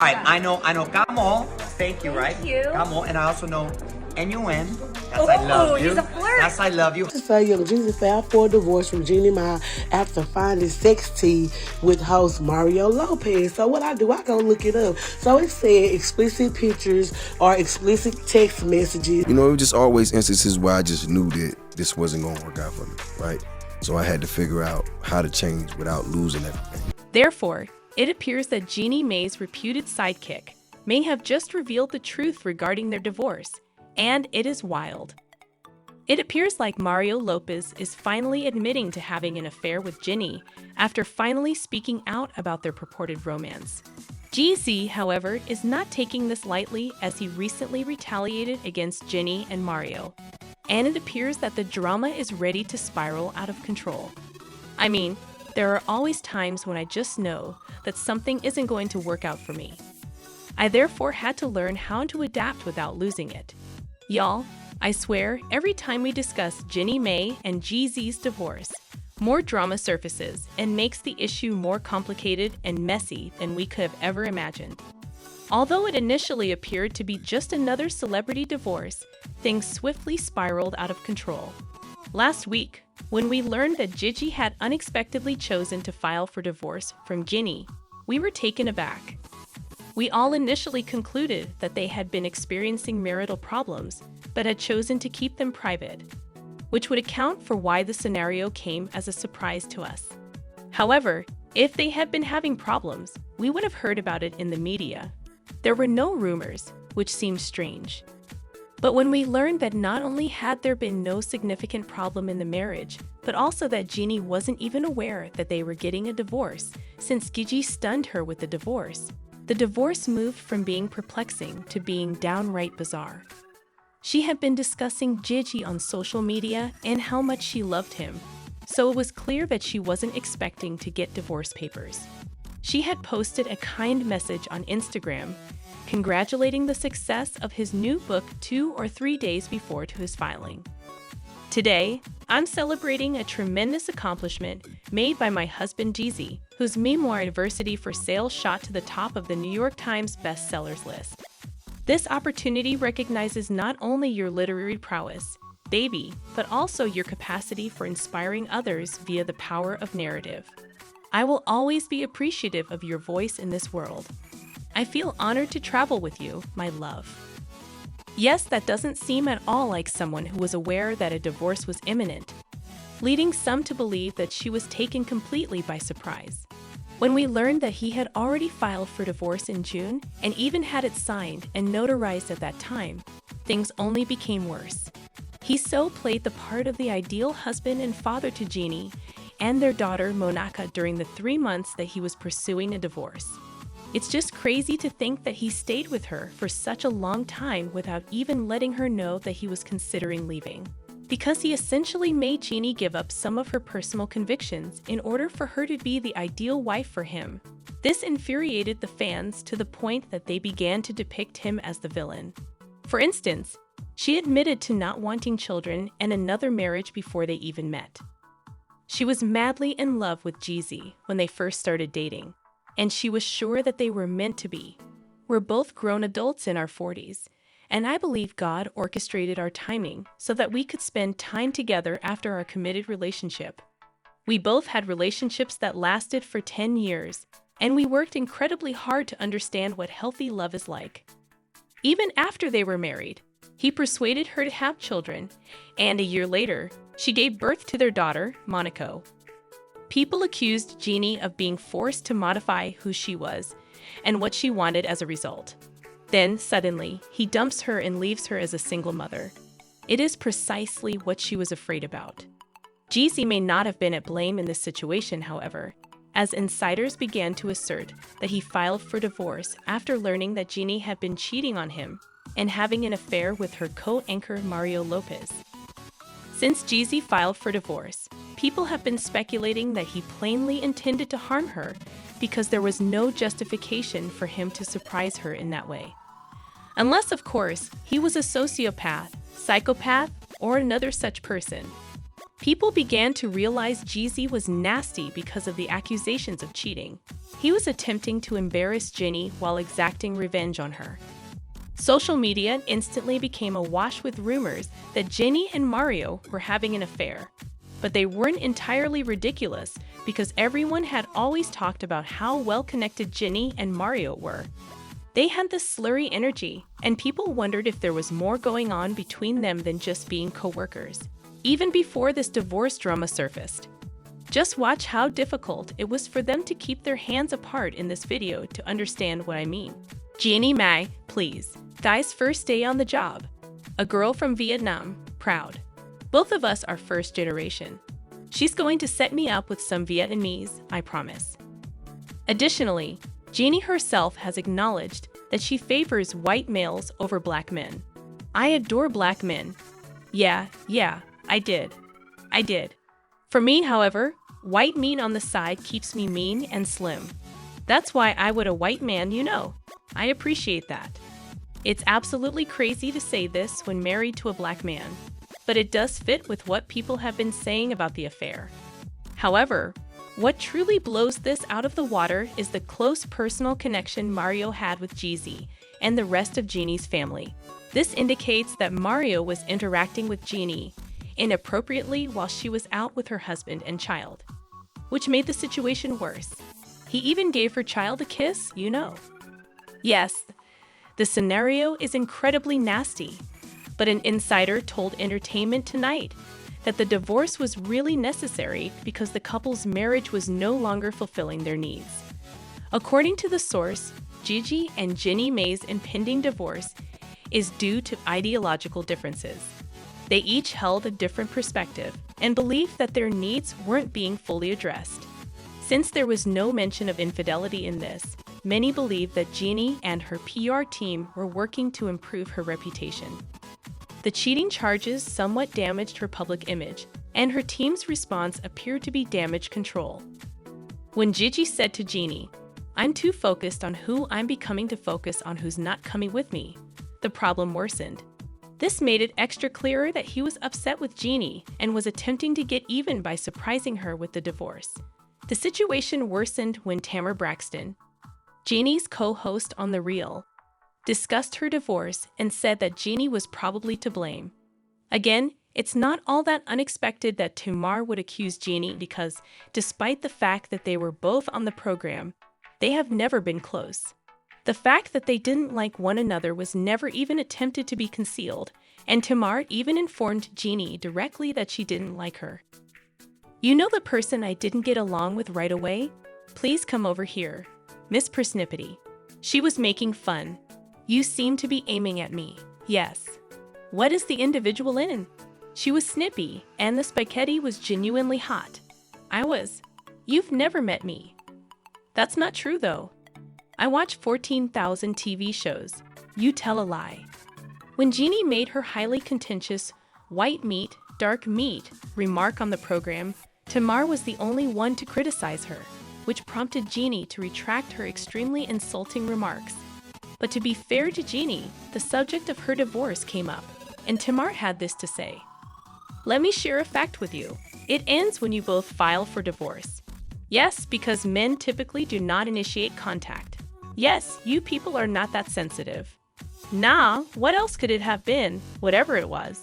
Right, I know Gamo. Thank you, right? Thank you. Gamo, and I also know NUN. That's I love you. He's a flirt. That's I love you. To say Young Jeezy filed for a divorce from Jeannie Mai after finding sex tea with host Mario Lopez. So what I do, I go look it up. So it said explicit pictures or explicit text messages. You know, it was just always instances where I just knew that this wasn't going to work out for me, right? So I had to figure out how to change without losing everything. Therefore, it appears that Jeannie Mae's reputed sidekick may have just revealed the truth regarding their divorce, and it is wild. It appears like Mario Lopez is finally admitting to having an affair with Genie after finally speaking out about their purported romance. GZ, however, is not taking this lightly as he recently retaliated against Genie and Mario, and it appears that the drama is ready to spiral out of control. I mean, there are always times when I just know that something isn't going to work out for me. I therefore had to learn how to adapt without losing it. Y'all, I swear, every time we discuss Jeannie Mae and GZ's divorce, more drama surfaces and makes the issue more complicated and messy than we could have ever imagined. Although it initially appeared to be just another celebrity divorce, things swiftly spiraled out of control. Last week, when we learned that Gigi had unexpectedly chosen to file for divorce from Genie, we were taken aback. We all initially concluded that they had been experiencing marital problems, but had chosen to keep them private, which would account for why the scenario came as a surprise to us. However, if they had been having problems, we would have heard about it in the media. There were no rumors, which seemed strange. But when we learned that not only had there been no significant problem in the marriage, but also that Jeannie wasn't even aware that they were getting a divorce, since Gigi stunned her with the divorce moved from being perplexing to being downright bizarre. She had been discussing Gigi on social media and how much she loved him, so it was clear that she wasn't expecting to get divorce papers. She had posted a kind message on Instagram, congratulating the success of his new book 2 or 3 days before to his filing. Today, I'm celebrating a tremendous accomplishment made by my husband Jeezy, whose memoir Adversity for Sale shot to the top of the New York Times bestsellers list. This opportunity recognizes not only your literary prowess, baby, but also your capacity for inspiring others via the power of narrative. I will always be appreciative of your voice in this world. I feel honored to travel with you, my love. Yes, that doesn't seem at all like someone who was aware that a divorce was imminent, leading some to believe that she was taken completely by surprise. When we learned that he had already filed for divorce in June and even had it signed and notarized at that time, things only became worse. He so played the part of the ideal husband and father to Genie and their daughter Monaca during the 3 months that he was pursuing a divorce. It's just crazy to think that he stayed with her for such a long time without even letting her know that he was considering leaving. Because he essentially made Jeannie give up some of her personal convictions in order for her to be the ideal wife for him. This infuriated the fans to the point that they began to depict him as the villain. For instance, she admitted to not wanting children and another marriage before they even met. She was madly in love with Jeezy when they first started dating, and she was sure that they were meant to be. We're both grown adults in our 40s, and I believe God orchestrated our timing so that we could spend time together after our committed relationship. We both had relationships that lasted for 10 years, and we worked incredibly hard to understand what healthy love is like. Even after they were married, he persuaded her to have children, and a year later, she gave birth to their daughter, Monaco. People accused Jeannie of being forced to modify who she was and what she wanted as a result. Then, suddenly, he dumps her and leaves her as a single mother. It is precisely what she was afraid about. Jeezy may not have been at blame in this situation, however, as insiders began to assert that he filed for divorce after learning that Jeannie had been cheating on him and having an affair with her co-anchor Mario Lopez. Since Jeezy filed for divorce, people have been speculating that he plainly intended to harm her because there was no justification for him to surprise her in that way. Unless, of course, he was a sociopath, psychopath, or another such person. People began to realize Jeezy was nasty because of the accusations of cheating. He was attempting to embarrass Jeannie while exacting revenge on her. Social media instantly became awash with rumors that Jeannie and Mario were having an affair. But they weren't entirely ridiculous because everyone had always talked about how well-connected Jeannie and Mario were. They had this slurry energy, and people wondered if there was more going on between them than just being co-workers, even before this divorce drama surfaced. Just watch how difficult it was for them to keep their hands apart in this video to understand what I mean. Jeannie Mai, please. Guy's first day on the job. A girl from Vietnam, proud. Both of us are first generation. She's going to set me up with some Vietnamese, I promise. Additionally, Jeannie herself has acknowledged that she favors white males over black men. I adore black men. Yeah, I did. For me, however, white meat on the side keeps me mean and slim. That's why I would a white man, you know. I appreciate that. It's absolutely crazy to say this when married to a black man, but it does fit with what people have been saying about the affair. However, what truly blows this out of the water is the close personal connection Mario had with Jeezy and the rest of Jeannie's family. This indicates that Mario was interacting with Jeannie inappropriately while she was out with her husband and child, which made the situation worse. He even gave her child a kiss, you know. Yes, the scenario is incredibly nasty, but an insider told Entertainment Tonight that the divorce was really necessary because the couple's marriage was no longer fulfilling their needs. According to the source, Gigi and Jeannie Mae's impending divorce is due to ideological differences. They each held a different perspective and believed that their needs weren't being fully addressed. Since there was no mention of infidelity in this, many believe that Jeannie and her PR team were working to improve her reputation. The cheating charges somewhat damaged her public image, and her team's response appeared to be damage control. When Gigi said to Jeannie, "I'm too focused on who I'm becoming to focus on who's not coming with me," the problem worsened. This made it extra clearer that he was upset with Jeannie and was attempting to get even by surprising her with the divorce. The situation worsened when Tamar Braxton, Jeannie's co-host on The Real, discussed her divorce and said that Jeannie was probably to blame. Again, it's not all that unexpected that Tamar would accuse Jeannie because, despite the fact that they were both on the program, they have never been close. The fact that they didn't like one another was never even attempted to be concealed, and Tamar even informed Jeannie directly that she didn't like her. "You know the person I didn't get along with right away? Please come over here. Miss Persnippety. She was making fun. You seem to be aiming at me. Yes. What is the individual in? She was snippy, and the spaghetti was genuinely hot. I was. You've never met me. That's not true, though. I watch 14,000 TV shows. You tell a lie." When Jeannie made her highly contentious white meat, dark meat remark on the program, Tamar was the only one to criticize her, which prompted Jeannie to retract her extremely insulting remarks. But to be fair to Jeannie, the subject of her divorce came up, and Tamar had this to say. "Let me share a fact with you. It ends when you both file for divorce. Yes, because men typically do not initiate contact. Yes, you people are not that sensitive. Nah, what else could it have been, whatever it was?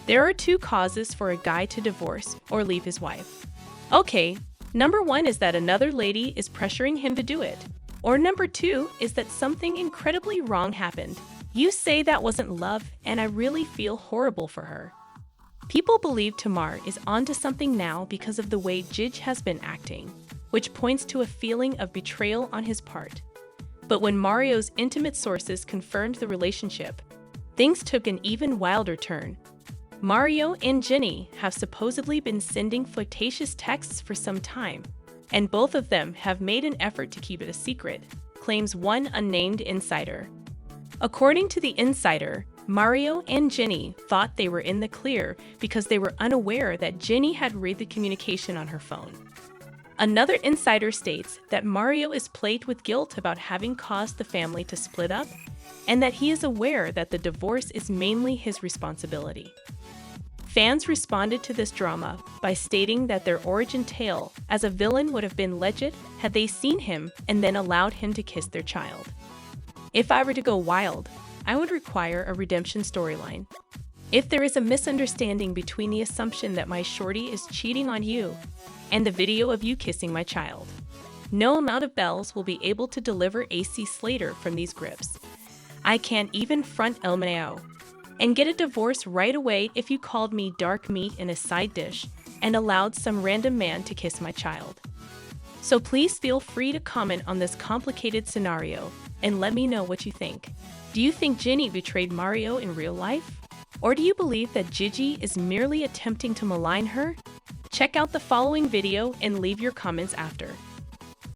There are two causes for a guy to divorce or leave his wife. Okay, number one is that another lady is pressuring him to do it. Or number two is that something incredibly wrong happened. You say that wasn't love, and I really feel horrible for her." People believe Tamar is onto something now because of the way Jij has been acting, which points to a feeling of betrayal on his part. But when Mario's intimate sources confirmed the relationship, things took an even wilder turn. Mario and Jeannie have supposedly been sending flirtatious texts for some time, and both of them have made an effort to keep it a secret, claims one unnamed insider. According to the insider, Mario and Jeannie thought they were in the clear because they were unaware that Jeannie had read the communication on her phone. Another insider states that Mario is plagued with guilt about having caused the family to split up, and that he is aware that the divorce is mainly his responsibility. Fans responded to this drama by stating that their origin tale as a villain would have been legit had they seen him and then allowed him to kiss their child. If I were to go wild, I would require a redemption storyline. If there is a misunderstanding between the assumption that my shorty is cheating on you and the video of you kissing my child, no amount of bells will be able to deliver AC Slater from these grips. I can't even front El Mayo and get a divorce right away if you called me dark meat in a side dish and allowed some random man to kiss my child. So please feel free to comment on this complicated scenario and let me know what you think. Do you think Ginny betrayed Mario in real life? Or do you believe that Gigi is merely attempting to malign her? Check out the following video and leave your comments after.